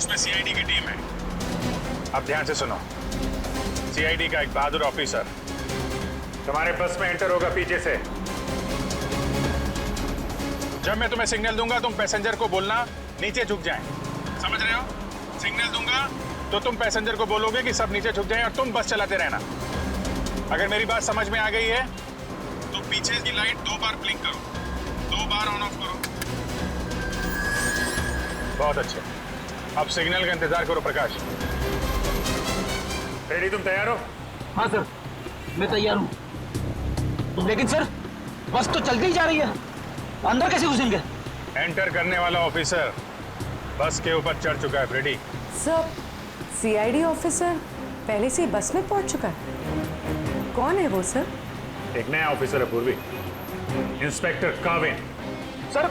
उसमें सीआईडी की टीम है। अब ध्यान से सुनो, सीआईडी का एक बहादुर ऑफिसर तुम्हारे बस में एंटर होगा पीछे से। जब मैं तुम्हें सिग्नल दूंगा तुम पैसेंजर को बोलना नीचे झुक जाएं। समझ रहे हो? सिग्नल दूंगा तो तुम पैसेंजर को बोलोगे कि सब नीचे झुक जाएं और तुम बस चलाते रहना। अगर मेरी बात समझ में आ गई है तो पीछे की लाइट 2 बार ब्लिंक करो, 2 बार ऑन ऑफ करो। बहुत अच्छे। अब सिग्नल का इंतजार करो। प्रकाश, रेडी? तुम तैयार हो? हाँ सर, मैं तैयार हूँ। लेकिन सर, बस तो चलती ही जा रही है, अंदर कैसे घुसेंगे? एंटर करने वाला ऑफिसर बस के ऊपर चढ़ चुका है। रेडी? सर, सीआईडी ऑफिसर पहले से ही बस में पहुंच चुका है। कौन है वो सर? एक नया ऑफिसर है पूर्वी, इंस्पेक्टर काविन। सर,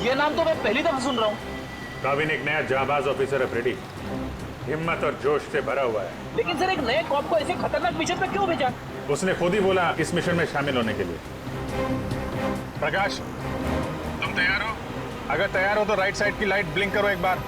ये नाम तो मैं पहली दफा सुन रहा हूँ। काविन एक नया जाबाज ऑफिसर है फ्रेडी, हिम्मत और जोश से भरा हुआ है। लेकिन सर, एक नए कॉप को ऐसे खतरनाक मिशन पे क्यों भेजा? उसने खुद ही बोला इस मिशन में शामिल होने के लिए। प्रकाश, तुम तैयार हो? अगर तैयार हो तो राइट साइड की लाइट ब्लिंक करो एक बार।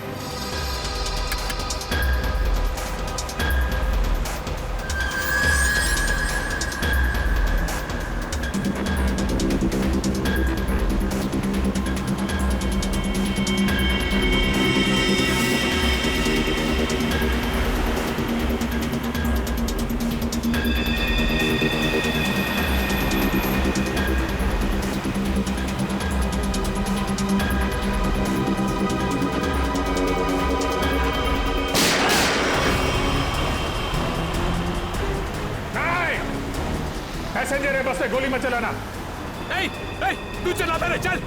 पैसेंजर है बस में, गोली मत चलाना। नहीं, नहीं, तू चला पहले, चल।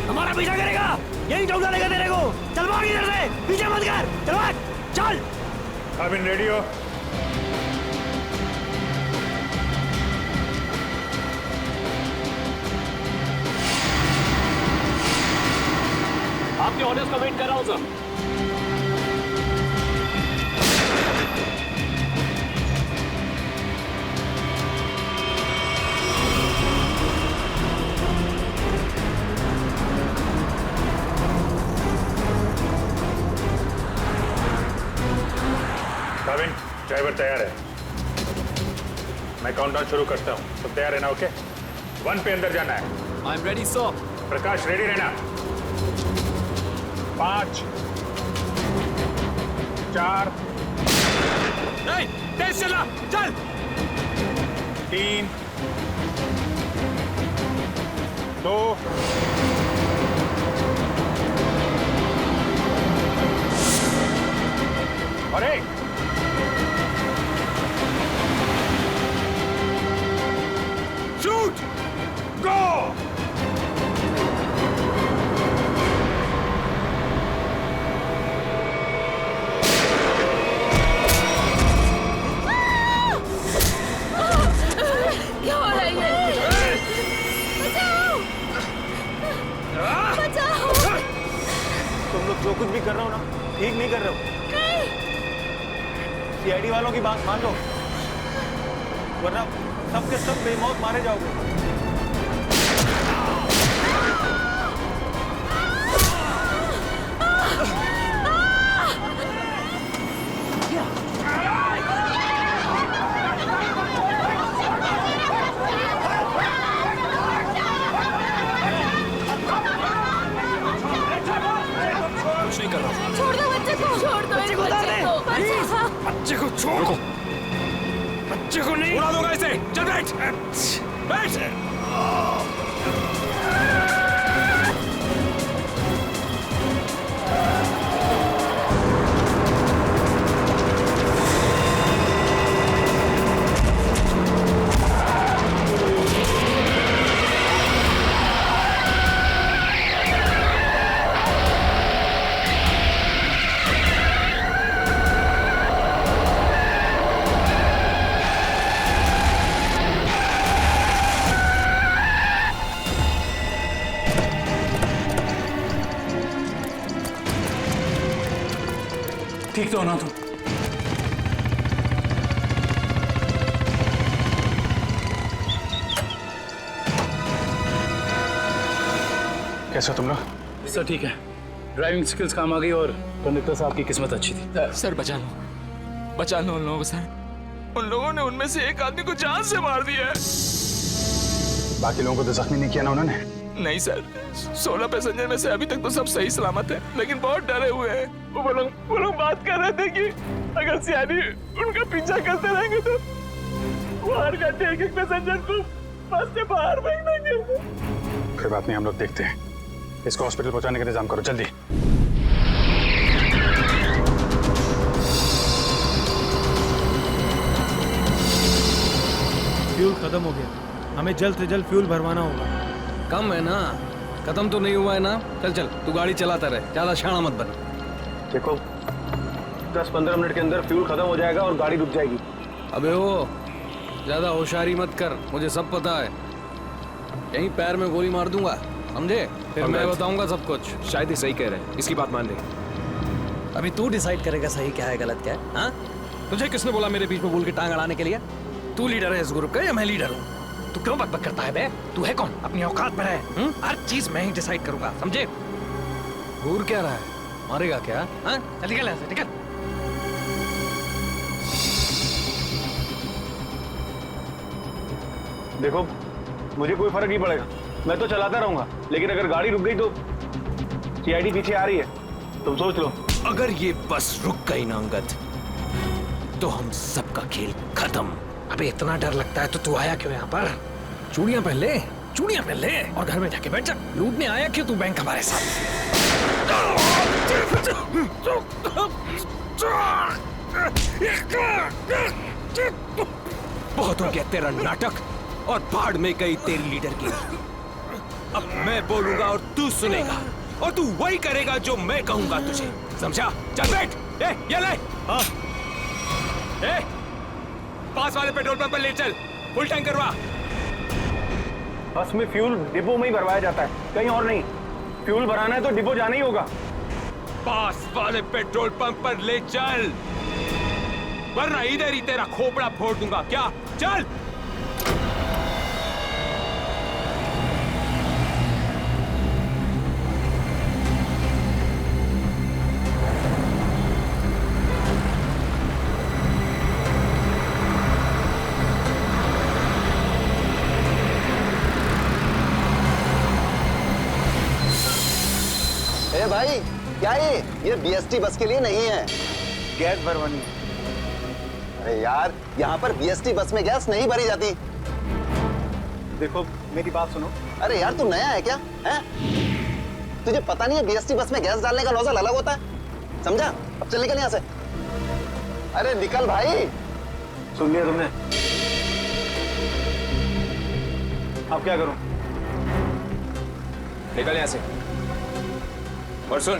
हमारा पीछा करेगा, यही ठोक डालेगा तेरे को। चल भाग इधर से, पीछे मत कर, चल भाग, चल। काविन रेडी हो? आपके ऑर्डर्स का वेट कर रहा हूँ सर। काविन, ड्राइवर तैयार है। मैं काउंटडाउन शुरू करता हूँ, सब तैयार है ना? ओके, 1 पे अंदर जाना है। I am ready sir. Prakash ready रहना। 5 4 नहीं, तेज चला, चल। 3 2 और 1। शूट, गो! क्या हो रहा है ये? बचाओ! बचाओ! तुम लोग जो कुछ भी कर रहे हो ना, ठीक नहीं कर रहे हो। सीआईडी वालों की बात मान लो, वरना सब के सब बेमौत मारे जाओगे। कुछ नहीं कर रहा। छोड़ दो बच्चे को! छोड़ दो मेरे बच्चे को! बचाओ! बच्चे को छोड़, बच्चे को नहीं उड़ा दूंगा इसे। चल बैठ, बैठ। ठीक तो हो ना तुम? कैसे हो तुम लोग? सर ठीक है, ड्राइविंग स्किल्स काम आ गई और कंडक्टर साहब की किस्मत अच्छी थी। सर बचा लो उन लोगों को सर। उन लोगों ने उनमें से एक आदमी को जान से मार दिया है। बाकी लोगों को तो जख्मी नहीं किया ना उन्होंने? नहीं सर, 16 पैसेंजर में से अभी तक तो सब सही सलामत है, लेकिन बहुत डरे हुए हैं। वो लोग बात कर रहे थे कि अगर सीआईडी उनका पीछा करते रहेंगे तो वो हर घंटे एक पैसेंजर को बस से बाहर फेंक देंगे। कोई बात नहीं, हम लोग देखते हैं। इसको हॉस्पिटल पहुंचाने का इंतजाम करो जल्दी। फ्यूल खत्म हो गया, हमें जल्द से जल्द फ्यूल भरवाना होगा। कम है ना, खत्म तो नहीं हुआ है ना। चल चल तू गाड़ी चलाता रहे, ज्यादा शाना मत बन। देखो 10-15 मिनट के अंदर फ्यूल खत्म हो जाएगा और गाड़ी रुक जाएगी। अबे ओ, ज्यादा होशियारी मत कर, मुझे सब पता है। यहीं पैर में गोली मार दूंगा, समझे? फिर मैं बताऊंगा सब कुछ। शायद ही सही कह रहे हैं, इसकी बात मान ले। अभी तू डिसाइड करेगा सही क्या है गलत क्या है। हाँ, तुझे किसने बोला मेरे बीच में बोल के टांग अड़ाने के लिए? तू लीडर है इस ग्रुप का या मैं लीडर हूँ? तू क्यों बकबक करता है बे? तू है कौन? अपनी औकात पर है। हर चीज मैं ही डिसाइड करूंगा, समझे? घूर क्या रहा है? मारेगा क्या? हाँ, चल निकल यहाँ से, निकल। देखो मुझे कोई फर्क नहीं पड़ेगा, मैं तो चलाता रहूंगा, लेकिन अगर गाड़ी रुक गई तो सीआईडी पीछे आ रही है, तुम सोच लो। अगर ये बस रुक गई ना अंगद, तो हम सबका खेल खत्म। अबे इतना डर लगता है तो तू आया क्यों यहाँ पर? चूड़ियां पहन ले, चूड़ियां पहन ले और घर में जाके बैठ जा। लूटने आया क्यों तू बैंक हमारे साथ? बहुत हो गया तेरा नाटक और भाड़ में गई तेरी लीडर की। अब मैं बोलूंगा और तू सुनेगा और तू वही करेगा जो मैं कहूंगा तुझे, समझा? चल बैठ। ये ले। हाँ। पास वाले पेट्रोल पंप पर ले चल, फुल टैंक करवा। बस में फ्यूल डिपो में ही भरवाया जाता है, कहीं और नहीं। फ्यूल भराना है तो डिपो जाना ही होगा। पास वाले पेट्रोल पंप पर ले चल, वरना इधर ही तेरा खोपड़ा फोड़ दूंगा। क्या? चल। ए भाई, क्या ये बीएसटी बस के लिए नहीं है। गैस भरवानी है। अरे यार, यहाँ पर बीएसटी बस में गैस नहीं भरी जाती। देखो मेरी बात सुनो। अरे यार, तू नया है क्या? हैं? तुझे पता नहीं है बीएसटी बस में गैस डालने का नोजल अलग होता है, समझा? अब चल निकल यहाँ से। अरे निकल भाई। सुन लिया तुमने? अब क्या करूं? निकल यहाँ से। और सुन,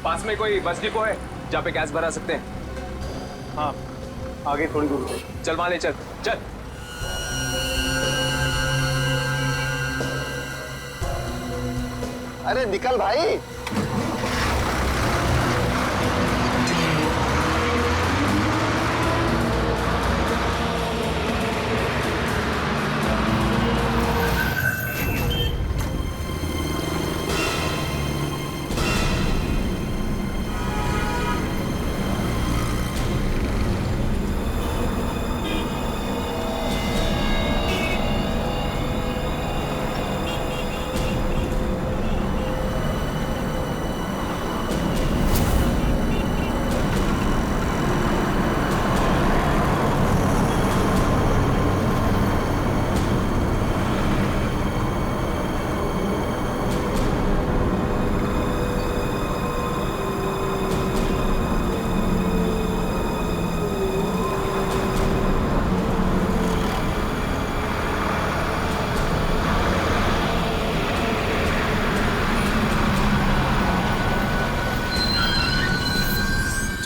पास में कोई बस डिपो है जहाँ पे गैस भरा सकते हैं? हाँ, आगे थोड़ी दूर। चल वहां ले चल। चल। अरे निकल भाई।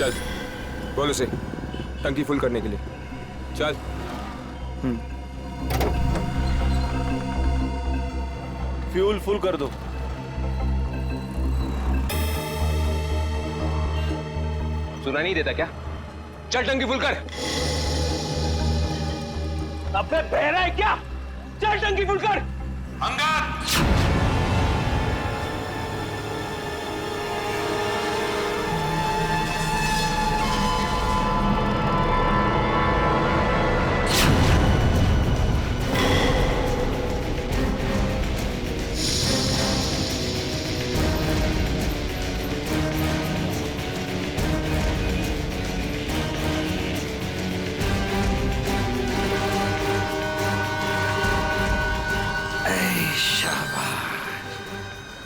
चल, बोल उसे टंकी फुल करने के लिए। चल। फ्यूल फुल कर दो। सुना नहीं देता क्या? चल टंकी फुल कर। अबे बहरा है क्या? चल टंकी फुल कर। अंगद! शाबाश,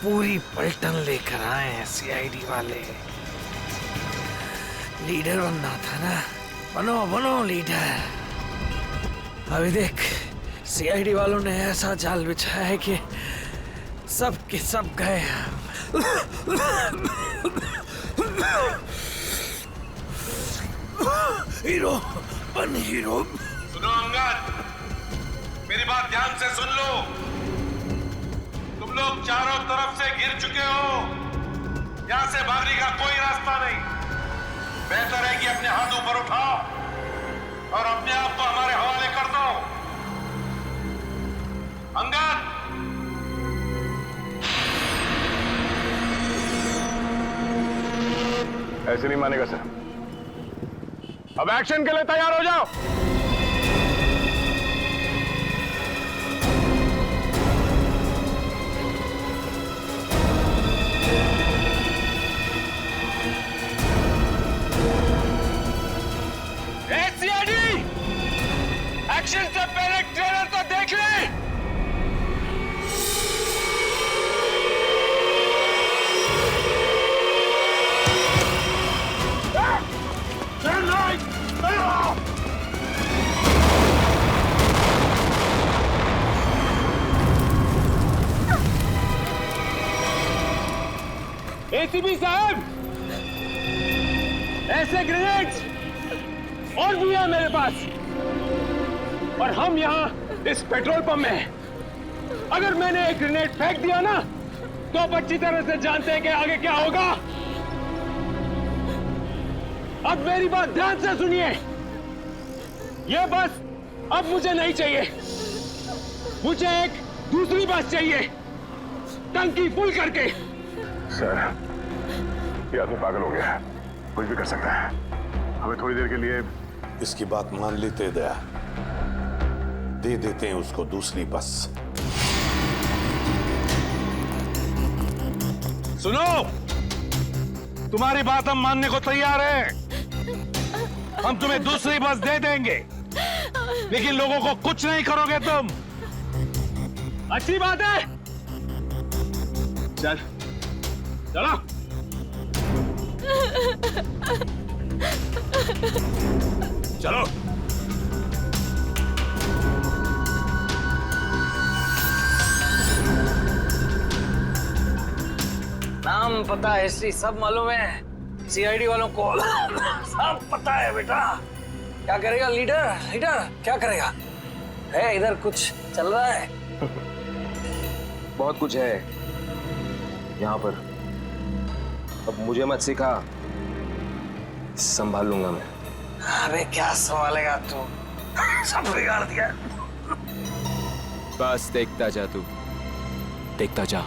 पूरी पलटन लेकर आए हैं सीआईडी वाले। लीडर बनना था ना, बनो बनो लीडर। अभी देख, सीआईडी वालों ने ऐसा जाल बिछाया है कि सब के सब गए। हीरो बन हीरो। सुनो अंगद, मेरी बात ध्यान से सुन लो। तुम लोग चारों तरफ से घिर चुके हो, यहां से भागने का कोई रास्ता नहीं। बेहतर है कि अपने हाथ ऊपर उठाओ और अपने आप को हमारे हवाले कर दो। अंगद, ऐसे नहीं मानेगा सर। अब एक्शन के लिए तैयार हो जाओ। सीआईडी, एक्शन से पहले ट्रेलर तो देख ले। एसीपी साहब, ऐसे ग्रेनेड्स और भी है मेरे पास, और हम यहाँ इस पेट्रोल पंप में हैं। अगर मैंने एक ग्रेनेड फेंक दिया ना, तो आप अच्छी तरह से जानते हैं कि आगे क्या होगा। अब मेरी बात ध्यान से सुनिए। यह बस अब मुझे नहीं चाहिए, मुझे एक दूसरी बस चाहिए, टंकी फुल करके। सर, ये आदमी पागल हो गया है, कुछ भी कर सकता है। हमें थोड़ी देर के लिए इसकी बात मान लेते दया, दे देते हैं उसको दूसरी बस। सुनो, तुम्हारी बात हम मानने को तैयार हैं। हम तुम्हें दूसरी बस दे देंगे, लेकिन लोगों को कुछ नहीं करोगे तुम। अच्छी बात है, चल चलो। चलो। नाम पता हिस्ट्री सब मालूम है सीआईडी वालों को। सब पता है बेटा। क्या करेगा लीडर? लीडर क्या करेगा? है इधर कुछ चल रहा है? बहुत कुछ है यहाँ पर। अब मुझे मत सिखा, संभाल लूंगा मैं। अरे क्या संभालेगा तू? सब बिगाड़ दिया। बस देखता जा तू, देखता जा।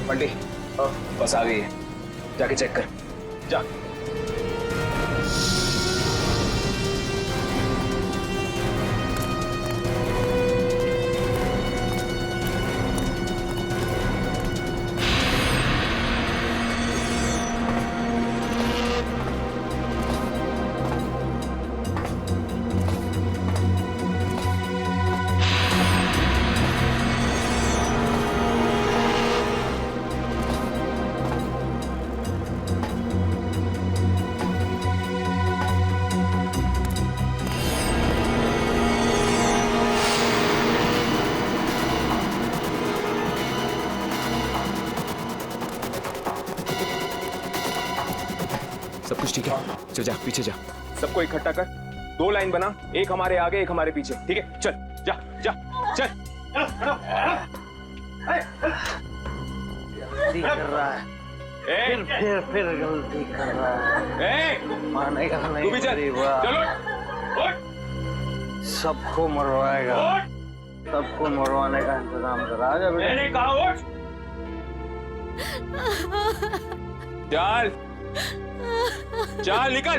बंटी, बस आ गई है, जाके चेक कर। जा। सब कुछ ठीक है, चल जा, पीछे जा। सबको इकट्ठा कर, 2 लाइन बना, एक हमारे आगे एक हमारे पीछे, ठीक है? चल जा जा चल। गलती कर रहा है, फिर गलती कर रहा है। मानेगा नहीं। तू भी चल, चलो। सबको मरवाएगा, सबको मरवाने का इंतजाम करा। आजा बेटा। मैंने कहा उठ। चल चल निकल।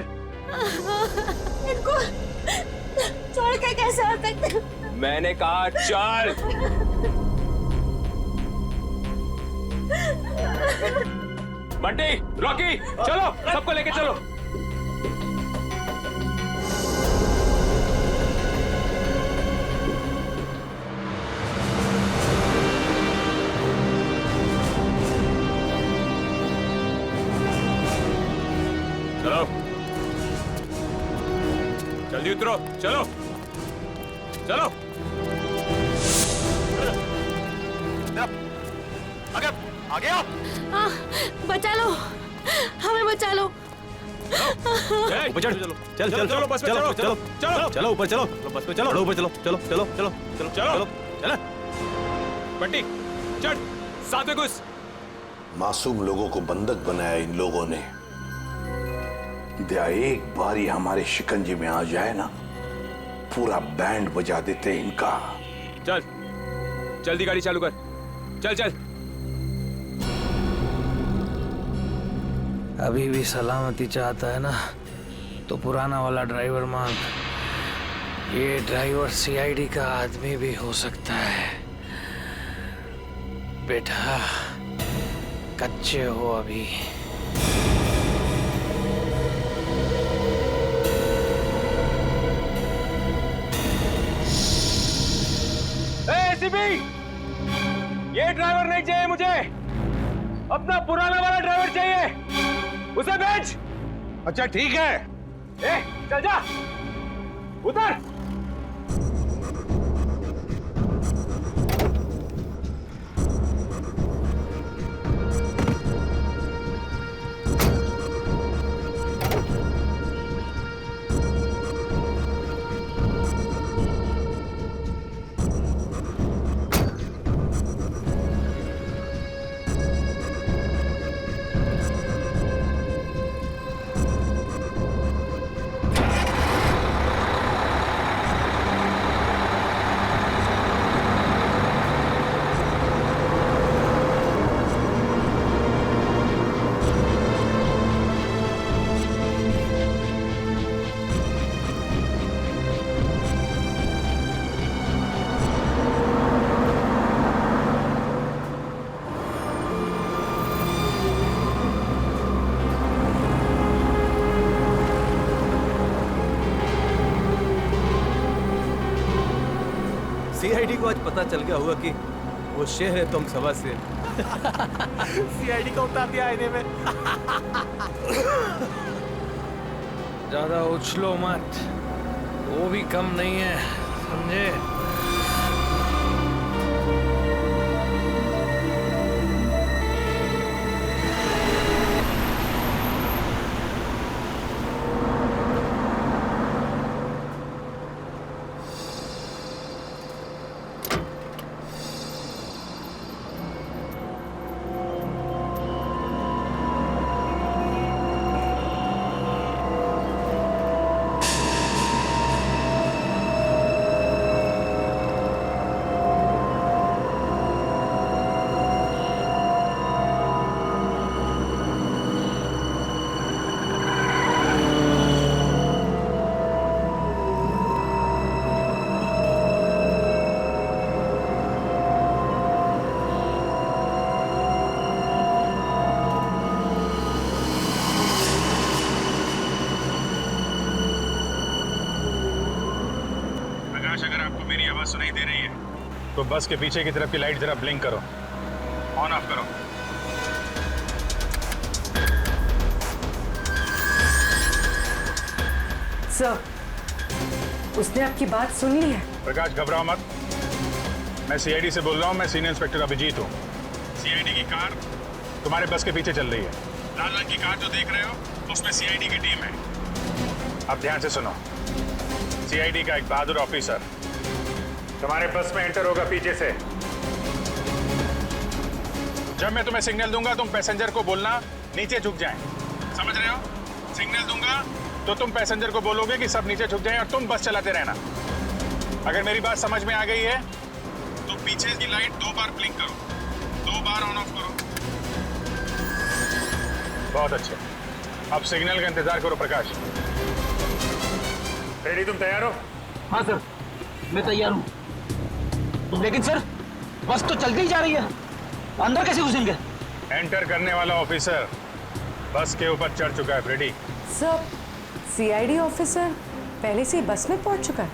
इनको छोड़ के कैसे आ सकते? मैंने कहा चल। बंटी, रॉकी, चलो, सबको लेके चलो। जल्दी उतरो, चलो चलो। आगे आगे आओ। बचा लो, हमें बचा लो। ऊपर चढ़, चल चल चलो बस में चलो चलो चलो चलो ऊपर चलो बस में चलो ऊपर चलो चलो चलो चलो चलो चलो चलो बंटी चढ़, साथ में घुस। मासूम लोगों को बंधक बनाया इन लोगों ने। दया एक बार ही हमारे शिकंजे में आ जाए ना, पूरा बैंड बजा देते इनका। चल जल्दी गाड़ी चालू कर, चल चल। अभी भी सलामती चाहता है ना तो पुराना वाला ड्राइवर मांग। ये ड्राइवर सीआईडी का आदमी भी हो सकता है। बेटा कच्चे हो अभी। एसीपी, ये ड्राइवर नहीं चाहिए मुझे, अपना पुराना वाला ड्राइवर चाहिए, उसे भेज। अच्छा ठीक है, चल जा, उतर। सीआईडी को आज पता चल गया होगा कि वो शेर है, तुम सवा शेर। सीआईडी को उतार दिया आईने में। ज्यादा उछलो मत, वो भी कम नहीं है, समझे? अगर आपको मेरी आवाज सुनाई दे रही है तो बस के पीछे की तरफ की लाइट जरा ब्लिंक करो, ऑन ऑफ करो। सर, उसने आपकी बात सुन ली है। प्रकाश घबराओ मत, मैं सीआईडी से बोल रहा हूँ। मैं सीनियर इंस्पेक्टर अभिजीत हूँ। सीआईडी की कार तुम्हारे बस के पीछे चल रही है। लाल रंग की कार जो देख रहे हो उसमें सीआईडी की टीम है। अब ध्यान से सुनो, सीआईडी का एक बहादुर ऑफिसर तुम्हारे बस में एंटर होगा पीछे से। जब मैं तुम्हें सिग्नल दूंगा तुम पैसेंजर को बोलना नीचे झुक जाएं। समझ रहे हो? सिग्नल दूंगा तो तुम पैसेंजर को बोलोगे कि सब नीचे झुक जाएं और तुम बस चलाते रहना। अगर मेरी बात समझ में आ गई है तो पीछे की लाइट 2 बार ब्लिंक करो, 2 बार ऑन ऑफ करो। बहुत अच्छे, अब सिग्नल का इंतजार करो। प्रकाश रेडी, तुम तैयार हो? हाँ सर, मैं तैयार हूँ। लेकिन सर, बस तो चलती ही जा रही है, अंदर कैसे घुसेंगे? एंटर करने वाला ऑफिसर बस के ऊपर चढ़ चुका है। फ्रेडी सर, सीआईडी ऑफिसर पहले से ही बस में पहुंच चुका है।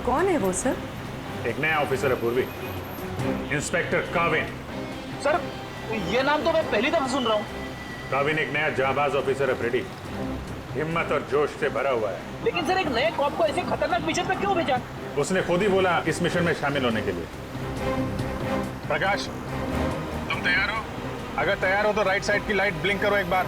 कौन है वो सर? एक नया ऑफिसर है पूर्वी, इंस्पेक्टर काविन। सर, ये नाम तो मैं पहली दफा सुन रहा हूँ। काविन एक नया जाबाज ऑफिसर है फ्रेडी। हिम्मत और जोश से भरा हुआ है। लेकिन सर एक नए कॉप को ऐसे खतरनाक मिशन पे क्यों भेजा? उसने खुद ही बोला इस मिशन में शामिल होने के लिए। प्रकाश, तुम तैयार हो? अगर तैयार हो तो राइट साइड की लाइट ब्लिंक करो एक बार।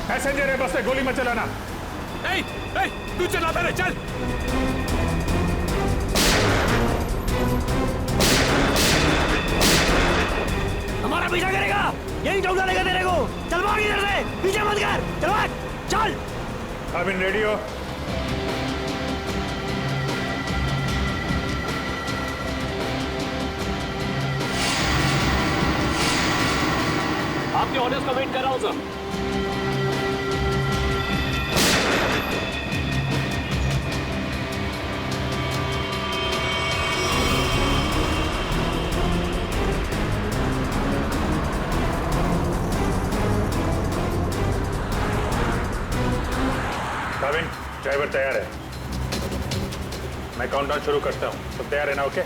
पैसेंजर है, बस पे गोली मत चलाना। तू चला पहले, चल। हमारा पीछा करेगा, यही ठोक डालेगा तेरे को। चल भाग इधर से, पीछे मत कर, चल भाग, चल। अब इन रेडी हो? आपके ऑर्डर्स का वेट कर रहा हूं सर। ड्राइवर तैयार है, मैं काउंटडाउन शुरू करता हूँ। तुम तैयार है ना? ओके,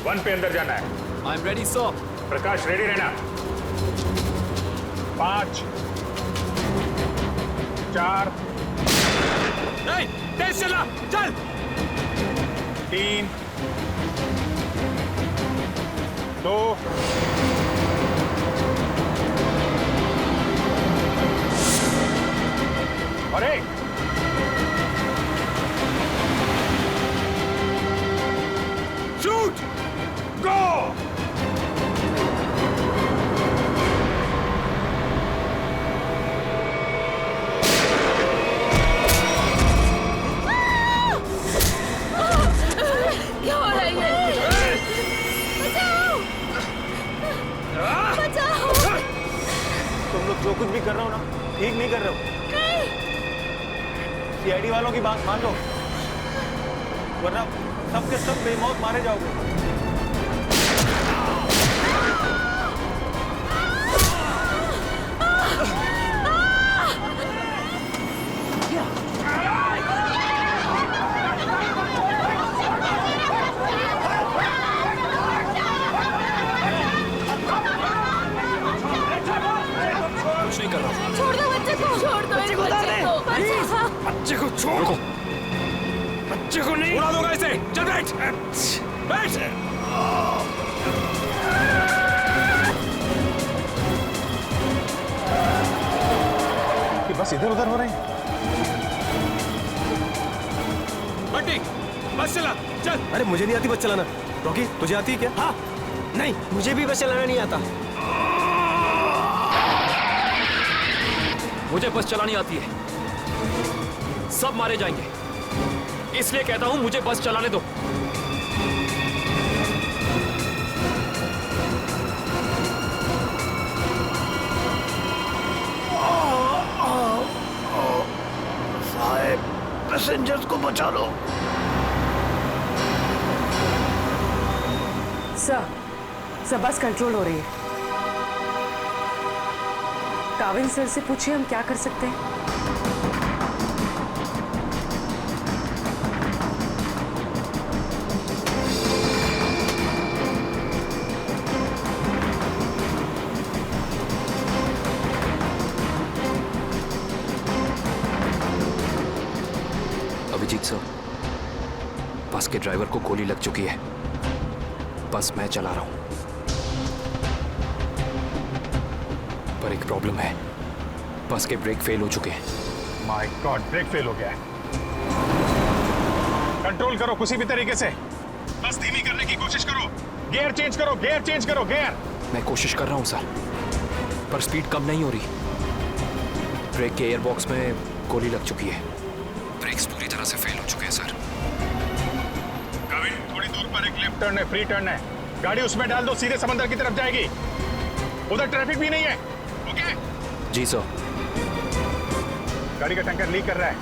1 पे अंदर जाना है। I am ready sir. Prakash ready रहना। 5 4 तेज चला, चल। 3 2 और 1। शूट, गो। क्या हो रहा है ये? बचाओ! बचाओ! तुम लोग जो कुछ भी कर रहे हो ना, ठीक नहीं कर रहे हो। सीआईडी वालों की बात मान लो, वरना सब के सब बेमौत मारे जाओगे। कुछ नहीं कर रहा। छोड़ दो बच्चे को, छोड़ दो मेरे बच्चे को। बच्चे को छोड़ो, बच्चे को नहीं उड़ा दूंगा इसे। चल बैठ, बैठ। कि बस इधर उधर हो रहे हैं। बंटी, बस चला, चल। अरे मुझे नहीं आती बस चलाना। रॉकी, तुझे आती है क्या? हाँ, नहीं, मुझे भी बस चलाना नहीं आता। मुझे बस चलानी आती है। सब मारे जाएंगे, इसलिए कहता हूं मुझे बस चलाने दो। साहब, पैसेंजर्स को बचा लो। सर, बस कंट्रोल हो रही है। काविल सर से पूछिए हम क्या कर सकते हैं। अभिजीत सर, बस के ड्राइवर को गोली लग चुकी है। बस मैं चला रहा हूं, पर एक प्रॉब्लम है। बस के ब्रेक फेल हो चुके हैं। माय गॉड, ब्रेक फेल हो गया है। कंट्रोल करो किसी भी तरीके से। बस धीमी करने की कोशिश करो। गियर चेंज करो, गियर चेंज करो, गियर। मैं कोशिश कर रहा हूं सर, पर स्पीड कम नहीं हो रही। ब्रेक के एयरबॉक्स में गोली लग चुकी है। ब्रेक्स पूरी तरह से फेल हो चुके हैं सर। काविल, थोड़ी दूर पर एक लेफ्ट टर्न है, फ्री टर्न है। गाड़ी उसमें डाल दो, सीधे समंदर की तरफ जाएगी। उधर ट्रैफिक भी नहीं है। ओके? जी सर। गाड़ी का टैंकर लीक कर रहा है,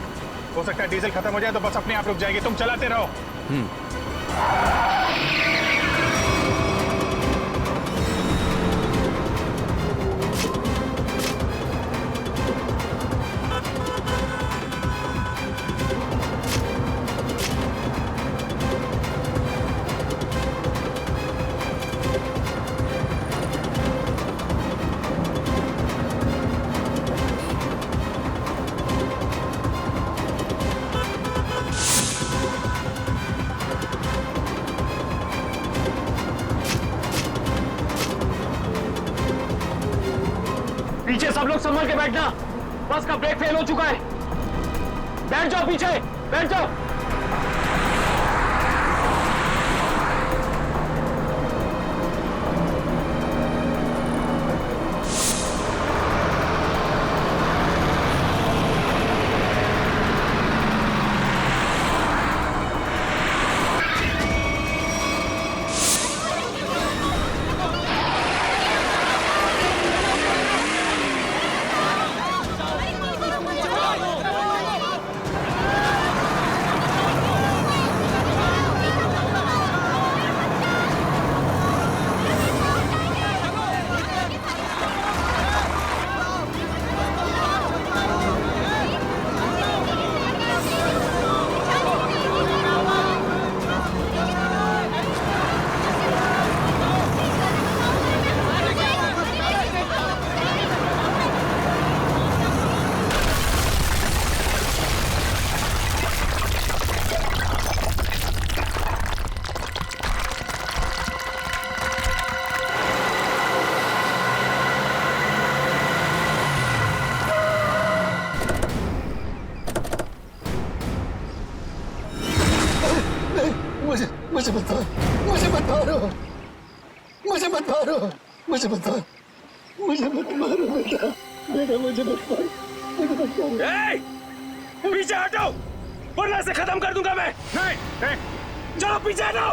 हो सकता है डीजल खत्म हो जाए तो बस अपने आप रुक जाएगी। तुम चलाते रहो। पीछे सब लोग संभल के बैठना, बस का ब्रेक फेल हो चुका है। बैठ जाओ पीछे, बैठ जाओ। मुझे मत मारो, मुझे मत मारो, मुझे मत मारो, मुझे मत मारो, मुझे मत मारो बेटा, बेटा मुझे मत मारो, मुझे मत मारो। पीछे हटो, वरना से खत्म कर दूंगा मैं। नहीं, चलो पीछे हटो।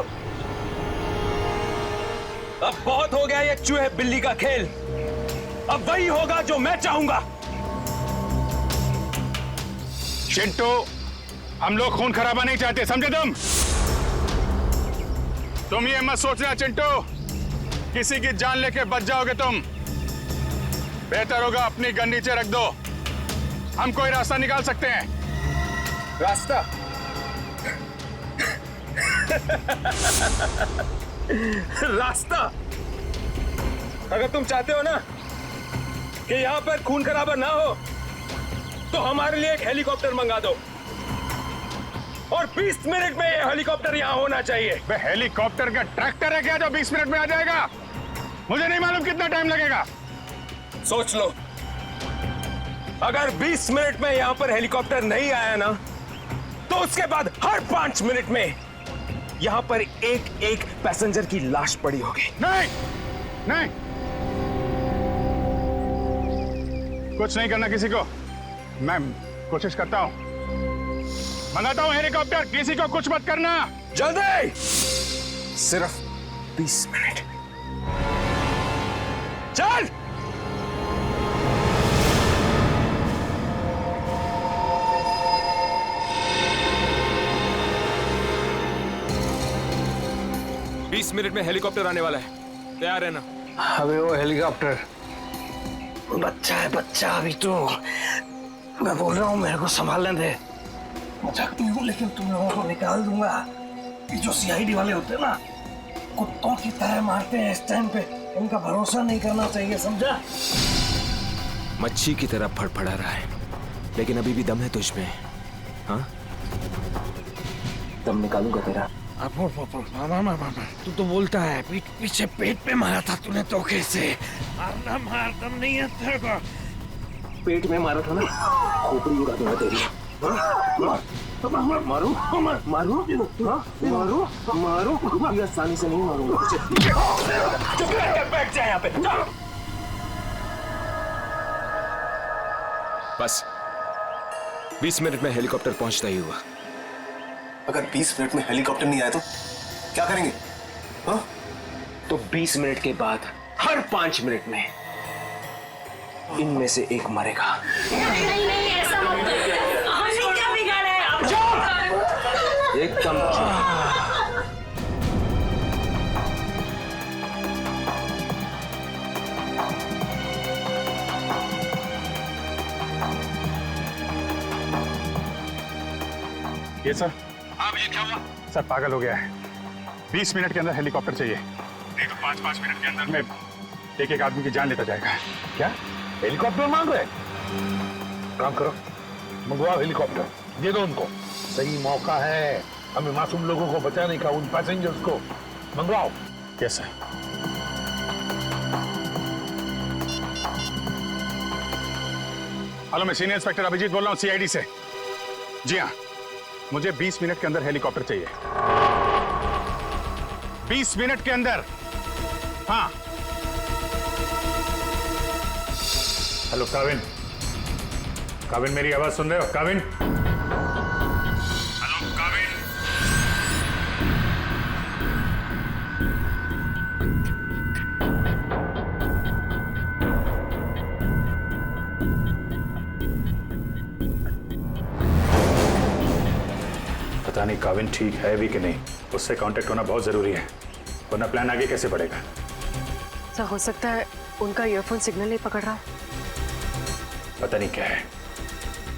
अब बहुत हो गया ये चूहे बिल्ली का खेल। अब वही होगा जो मैं चाहूंगा। चिंटू, हम लोग खून खराबा नहीं चाहते, समझे तुम ये मत सोचना चिंटू, किसी की जान लेके बच जाओगे तुम। बेहतर होगा अपनी गन नीचे रख दो, हम कोई रास्ता निकाल सकते हैं। रास्ता? रास्ता? अगर तुम चाहते हो ना कि यहां पर खून खराबा ना हो, तो हमारे लिए एक हेलीकॉप्टर मंगा दो, और 20 मिनट में ये हेलीकॉप्टर यहाँ होना चाहिए। हेलीकॉप्टर का ट्रैक्टर है क्या जो 20 मिनट में आ जाएगा? मुझे नहीं मालूम कितना टाइम लगेगा। सोच लो, अगर 20 मिनट में यहां पर हेलीकॉप्टर नहीं आया ना, तो उसके बाद हर 5 मिनट में यहां पर एक एक पैसेंजर की लाश पड़ी होगी। नहीं, नहीं, कुछ नहीं करना किसी को। मैं कोशिश करता हूं, मंगाता हूं हेलीकॉप्टर, किसी को कुछ मत करना। जल्दी, सिर्फ 20 मिनट। चल। बीस मिनट में हेलीकॉप्टर आने वाला है, तैयार है ना? अबे वो हेलीकॉप्टर बच्चा है, बच्चा अभी तो। मैं बोल रहा हूँ मेरे को संभालने दे। मजाक नहीं हूँ, लेकिन तुम लोगों को निकाल दूंगा। ये जो सीआईडी वाले होते हैं ना, कुत्तों की तरह मारते हैं इस टाइम पे, उनका भरोसा नहीं करना चाहिए, समझा? मच्छी की तरह फड़फड़ा रहा है, लेकिन अभी भी दम है तुझ में। हाँ, दम निकालूंगा तेरा। तू तो बोलता है पीछे पेट पे मारा था तूने धोखे से। मारना मार, दम नहीं है तेरे को। पेट में मारा था ना, खोपड़ी उड़ा दूंगा तेरी। मारो मारो मारो मारो, ये आसानी से नहीं मारूंगा। चुप रह, बैठ जा यहाँ पे। बस 20 मिनट में हेलीकॉप्टर पहुंचता ही हुआ। अगर 20 मिनट में हेलीकॉप्टर नहीं आया तो क्या करेंगे? हाँ? तो 20 मिनट के बाद हर 5 मिनट में इनमें से एक मरेगा। नहीं नहीं ऐसा मत करो। हमने क्या बिगाड़ा है? एकदम ये सर। हाँ भैया क्या हुआ? सर पागल हो गया है। 20 मिनट के अंदर हेलीकॉप्टर चाहिए, नहीं तो 5-5 मिनट के अंदर में एक आदमी की जान लेता जाएगा। क्या हेलीकॉप्टर मांग रहे? काम करो, मंगवाओ हेलीकॉप्टर, दे दो उनको। सही मौका है हमें मासूम लोगों को बचाने का, उन पैसेंजर्स को मंगवाओ। Yes sir. हेलो, मैं सीनियर इंस्पेक्टर अभिजीत बोल रहा हूँ सीआईडी से। जी हाँ, मुझे 20 मिनट के अंदर हेलीकॉप्टर चाहिए। 20 मिनट के अंदर। हाँ। हेलो काविन, काविन मेरी आवाज सुन रहे हो? काविन, हेलो काविन। पता नहीं काविन ठीक है भी कि नहीं, उससे कांटेक्ट होना बहुत जरूरी है, वरना प्लान आगे कैसे बढ़ेगा। सर हो सकता है उनका ईयरफोन सिग्नल नहीं पकड़ रहा। पता नहीं क्या है।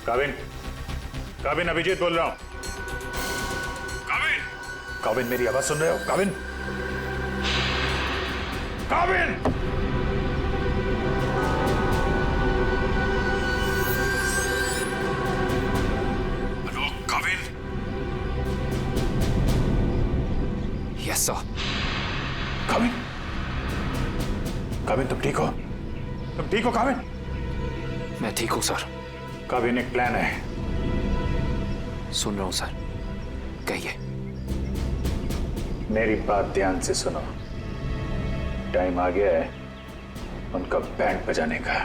काविन, काविन अभिजीत बोल रहा हूं। काविन, काविन मेरी आवाज सुन रहे हो? Kavin, Kavin. Hello Kavin. Yes sir. Kavin, Kavin तुम ठीक हो? तुम ठीक हो काविन? मैं ठीक हूं सर। काविन एक प्लान है। सुन रहा हूं सर, कहिए। मेरी बात ध्यान से सुनो, टाइम आ गया है उनका बैंड बजाने का।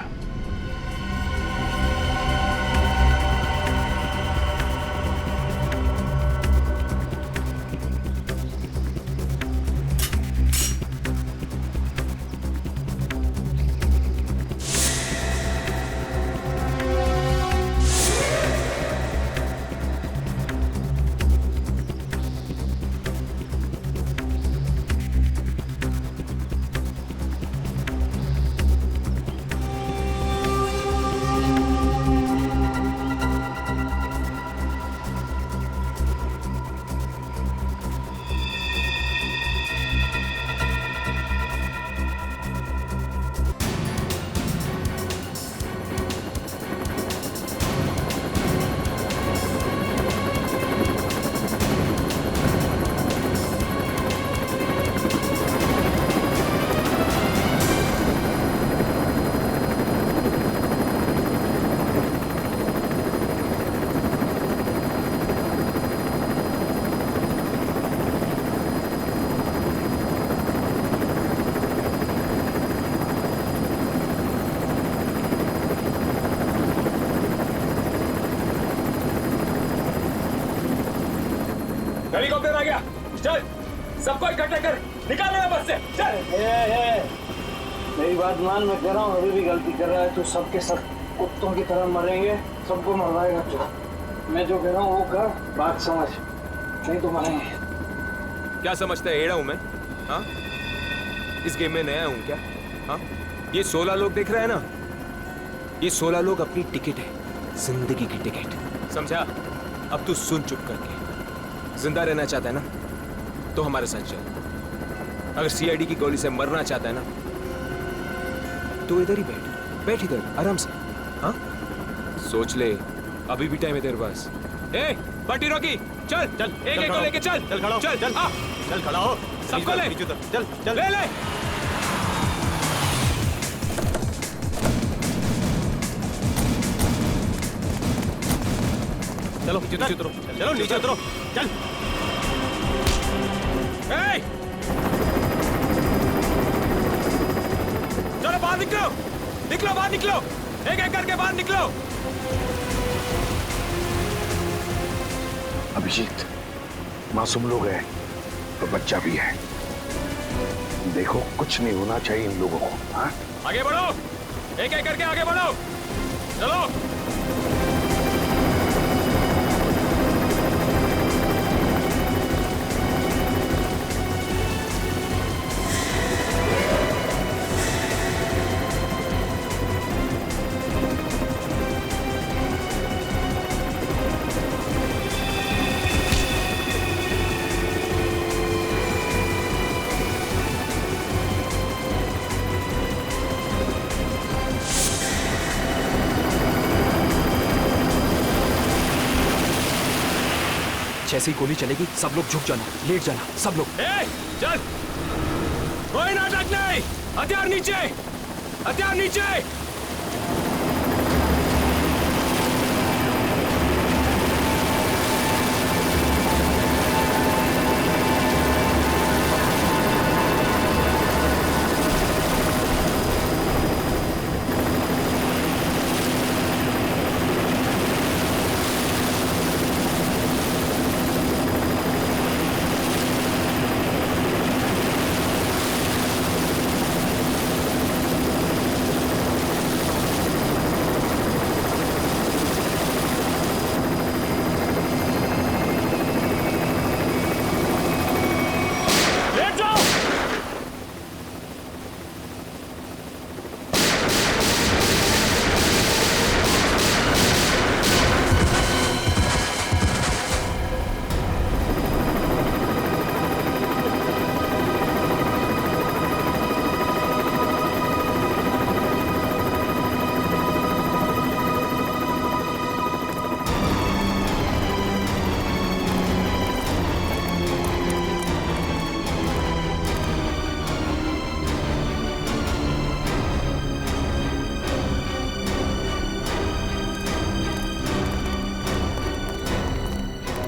हेलीकॉप्टर आ गया, चल सबको इकट्ठा कर, निकालो यहाँ बस से, चल। मेरी बात मान, मैं कह रहा हूँ अभी भी गलती कर रहा है तो सबके सब कुत्तों की तरह मरेंगे, सबको मरवाएगा तू। मैं जो कह रहा हूँ वो कर, बात समझ, नहीं तो मरेंगे। क्या समझता है, एड़ा हूं मैं? हाँ, इस गेम में नया हूं क्या? हाँ, ये 16 लोग देख रहे हैं ना, ये 16 लोग अपनी टिकट है, जिंदगी की टिकट, समझा? अब तू सुन चुप करके, जिंदा रहना चाहता है ना तो हमारे साथ चल। अगर सीआईडी की गोली से मरना चाहता है ना तो इधर ही बैठ इधर आराम से। हाँ, सोच ले, अभी भी टाइम है तेरे पास। ए पार्टी रॉकी, चल चल, एक को लेके चल, चल खड़ा हो, चल चल, चल खड़ा हो, सबको ले, चल चल, ले चलो नीचे उतरो, चलो नीचे उतरो, चल। चलो बाहर निकलो, निकलो बाहर निकलो, एक एक करके बाहर निकलो। अभिजीत, मासूम लोग हैं तो बच्चा भी है, देखो कुछ नहीं होना चाहिए इन लोगों को। हाँ? आगे बढ़ो, एक एक करके आगे बढ़ो, चलो। जैसे ही गोली चलेगी सब लोग झुक जाना, लेट जाना, सब लोग। चल, कोई नाटक नहीं, हथियार नीचे, हथियार नीचे।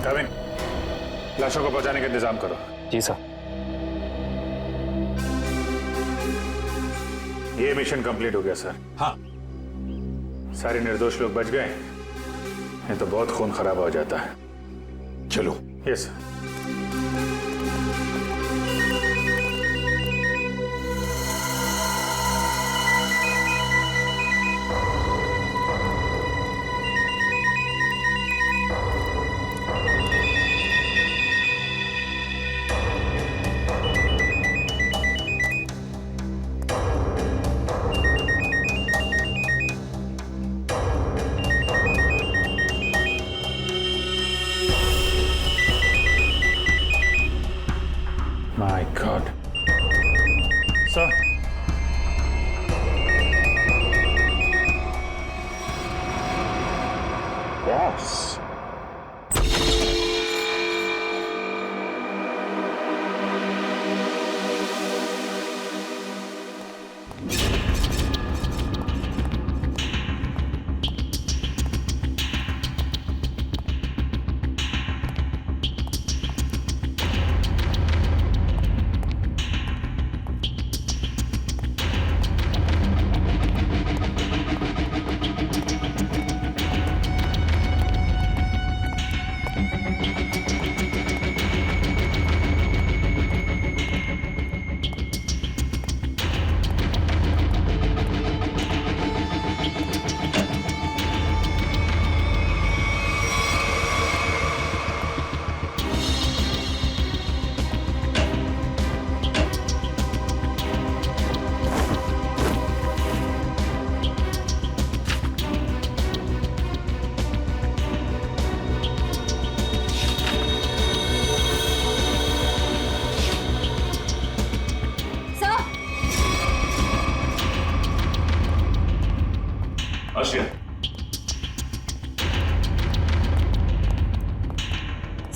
कविन, लाशों को पहुंचाने का इंतजाम करो। जी सर। ये मिशन कंप्लीट हो गया सर। हाँ। सारे निर्दोष लोग बच गए, नहीं तो बहुत खून खराब हो जाता है। चलो। Yes sir. My God. Sir. Boss.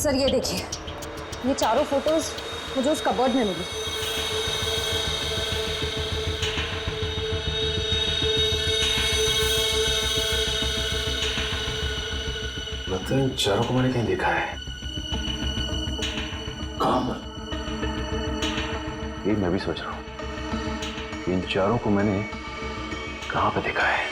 Sir ये देखिए, ये चारों फोटोज मुझे उस कबर्ड में मिली। लगता है इन चारों को मैंने कहीं देखा है। कहाँ? ये मैं भी सोच रहा हूँ, इन चारों को मैंने कहाँ पे देखा है।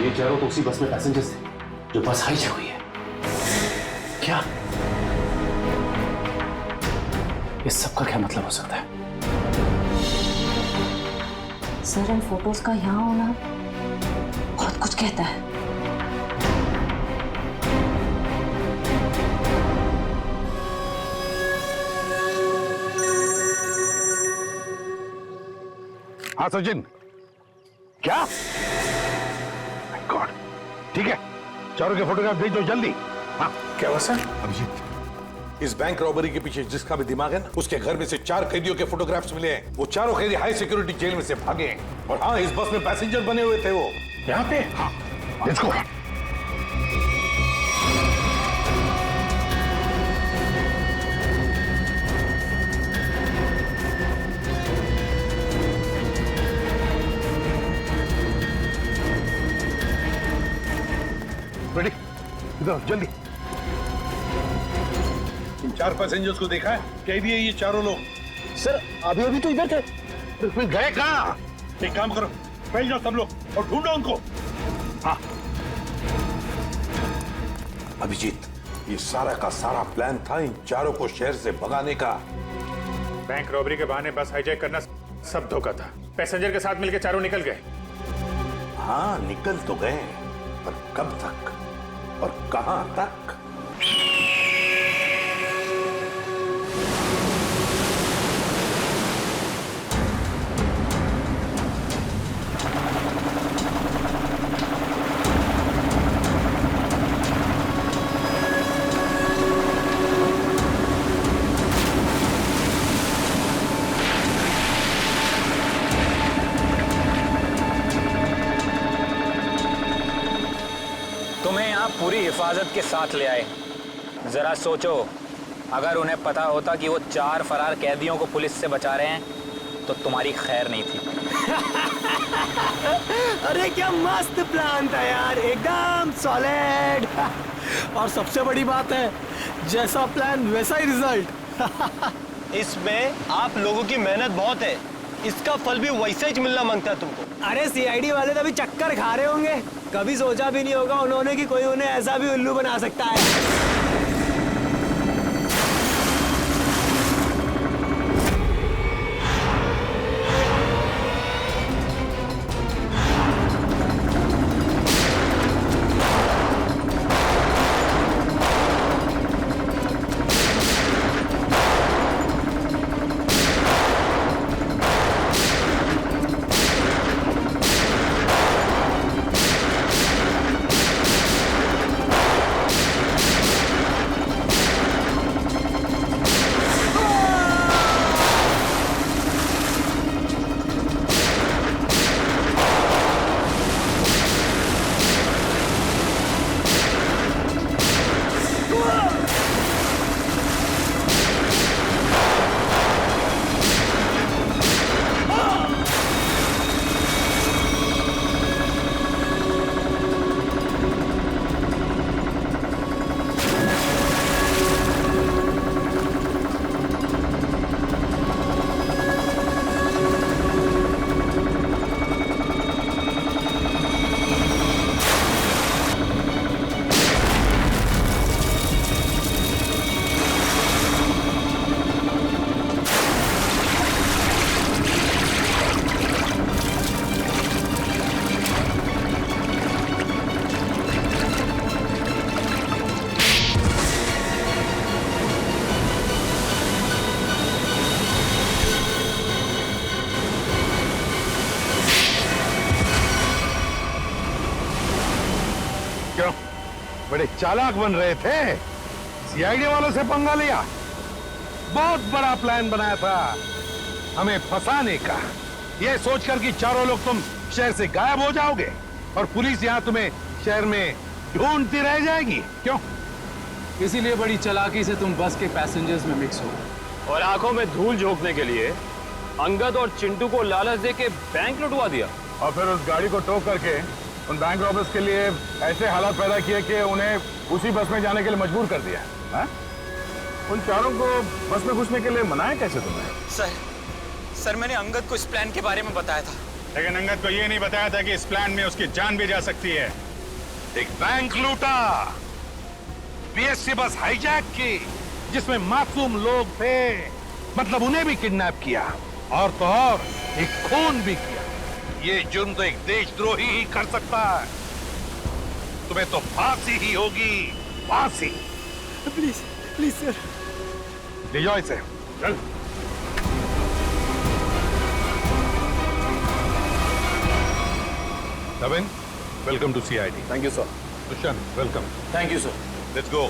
ये चारों तो उसी बस में पैसेंजर्स थे जो बस हाईजैक हुई है। क्या इस सब का क्या मतलब हो सकता है? सर इन फोटोज का यहाँ होना बहुत कुछ कहता है। हाँ सचिन, क्या? गॉड, ठीक है, चारों के फोटोग्राफ भेज दो जल्दी। हाँ क्या हुआ सर? अभिजीत, इस बैंक रॉबरी के पीछे जिसका भी दिमाग है ना, उसके घर में से 4 कैदियों के फोटोग्राफ्स मिले हैं। वो चारों कैदी हाई सिक्योरिटी जेल में से भागे हैं। और हाँ, इस बस में पैसेंजर बने हुए थे वो। यहाँ पे? हाँ, लेट्स गो। रेडी, इधर जल्दी। इन 4 पैसेंजर्स को देखा है? कैदी है ये चारों लोग। सर अभी अभी तो इधर थे। फिर गए कहाँ? एक काम करो, फैल जाओ सब लोग और ढूंढो उनको। हाँ अभिजीत, ये सारा का सारा प्लान था इन चारों को शहर से भगाने का। बैंक रॉबरी के बहाने बस हाईजैक करना सब धोखा था। पैसेंजर के साथ मिलकर चारों निकल गए। हाँ निकल तो गए, पर कब तक और कहां तक? तुम्हें यहाँ पूरी हिफाजत के साथ ले आए। जरा सोचो, अगर उन्हें पता होता कि वो 4 फरार कैदियों को पुलिस से बचा रहे हैं तो तुम्हारी खैर नहीं थी। अरे क्या मस्त प्लान था यार, एकदम सॉलिड। और सबसे बड़ी बात है, जैसा प्लान वैसा ही रिजल्ट। इसमें आप लोगों की मेहनत बहुत है, इसका फल भी वैसा ही मिलना मांगता है तुमको। अरे सीआईडी वाले तो अभी चक्कर खा रहे होंगे। कभी सोचा भी नहीं होगा उन्होंने कि कोई उन्हें ऐसा भी उल्लू बना सकता है। बड़े चालाक बन रहे थे, सीआईडी वालों से पंगा लिया। बहुत बड़ा प्लान बनाया था हमें फंसाने का, ये सोचकर कि चारों लोग तुम शहर से गायब हो जाओगे और पुलिस यहाँ तुम्हें शहर में ढूंढती रह जाएगी। क्यों? इसीलिए बड़ी चालाकी से तुम बस के पैसेंजर्स में मिक्स हो और आंखों में धूल झोंकने के लिए अंगद और चिंटू को लालच दे के बैंक लुटवा दिया और फिर उस गाड़ी को टो करके उन बैंक रॉबर्स के लिए ऐसे हालात पैदा किए कि उन्हें उसी बस में जाने के लिए मजबूर कर दिया। हा? उन चारों को बस में घुसने के लिए मनाया कैसे तुमने? सर मैंने अंगद को इस प्लान के बारे में बताया था, लेकिन अंगद को ये नहीं बताया था कि इस प्लान में उसकी जान भी जा सकती है। एक बैंक लूटा, बीएससी बस हाईजैक की जिसमें मासूम लोग थे, मतलब उन्हें भी किडनैप किया, और तो और एक खून भी किया। ये जुर्म तो एक देशद्रोही ही कर सकता है। तुम्हें तो फांसी ही होगी, फांसी। प्लीज प्लीज सर, ले जाओ इसे, चल। Navin, welcome to CID. Thank you, sir. Dushyant, welcome. Thank you, sir. Let's go.